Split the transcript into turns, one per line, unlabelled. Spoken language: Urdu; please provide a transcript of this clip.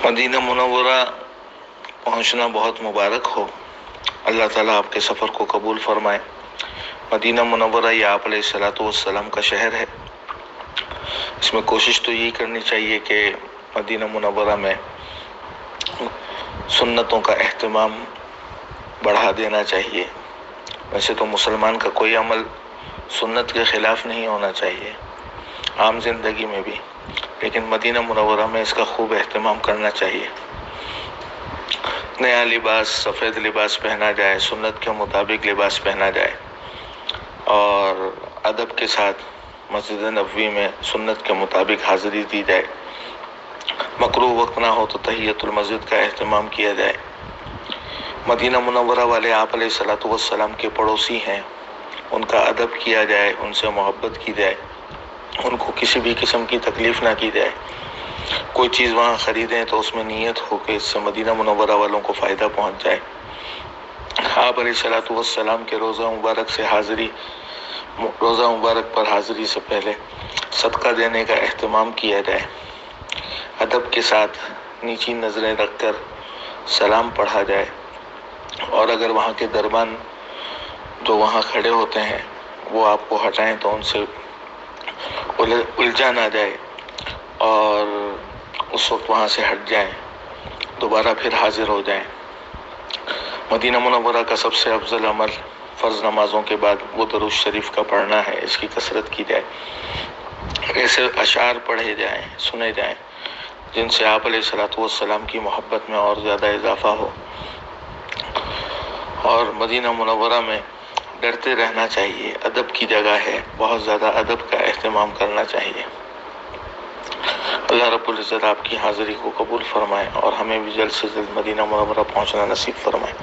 مدینہ منورہ پہنچنا بہت مبارک ہو۔ اللہ تعالیٰ آپ کے سفر کو قبول فرمائے۔ مدینہ منورہ یہ آپ علیہ الصلوۃ والسلام کا شہر ہے۔ اس میں کوشش تو یہی کرنی چاہیے کہ مدینہ منورہ میں سنتوں کا اہتمام بڑھا دینا چاہیے۔ ویسے تو مسلمان کا کوئی عمل سنت کے خلاف نہیں ہونا چاہیے عام زندگی میں بھی، لیکن مدینہ منورہ میں اس کا خوب اہتمام کرنا چاہیے۔ نیا لباس، سفید لباس پہنا جائے، سنت کے مطابق لباس پہنا جائے، اور ادب کے ساتھ مسجد نبوی میں سنت کے مطابق حاضری دی جائے۔ مکروہ وقت نہ ہو تو تحیۃ المسجد کا اہتمام کیا جائے۔ مدینہ منورہ والے آپ علیہ الصلوۃ والسلام کے پڑوسی ہیں، ان کا ادب کیا جائے، ان سے محبت کی جائے، ان کو کسی بھی قسم کی تکلیف نہ کی جائے۔ کوئی چیز وہاں خریدیں تو اس میں نیت ہو کہ اس سے مدینہ منورہ والوں کو فائدہ پہنچ جائے۔ آپ علیہ الصلوۃ والسلام کے روضہ مبارک پر حاضری سے پہلے صدقہ دینے کا اہتمام کیا جائے۔ ادب کے ساتھ نیچی نظریں رکھ کر سلام پڑھا جائے، اور اگر وہاں کے دربان جو وہاں کھڑے ہوتے ہیں وہ آپ کو ہٹائیں تو ان سے الجھا نہ جائے، اور اس وقت وہاں سے ہٹ جائیں، دوبارہ پھر حاضر ہو جائیں۔ مدینہ منورہ کا سب سے افضل عمل فرض نمازوں کے بعد وہ درود شریف کا پڑھنا ہے، اس کی کثرت کی جائے۔ ایسے اشعار پڑھے جائیں، سنے جائیں جن سے آپ علیہ الصلوۃ والسلام کی محبت میں اور زیادہ اضافہ ہو۔ اور مدینہ منورہ میں ڈرتے رہنا چاہیے، ادب کی جگہ ہے، بہت زیادہ ادب کا اہتمام کرنا چاہیے۔ اللہ رب العزت آپ کی حاضری کو قبول فرمائے اور ہمیں بھی جلد سے جلد مدینہ منورہ پہنچنا نصیب فرمائے۔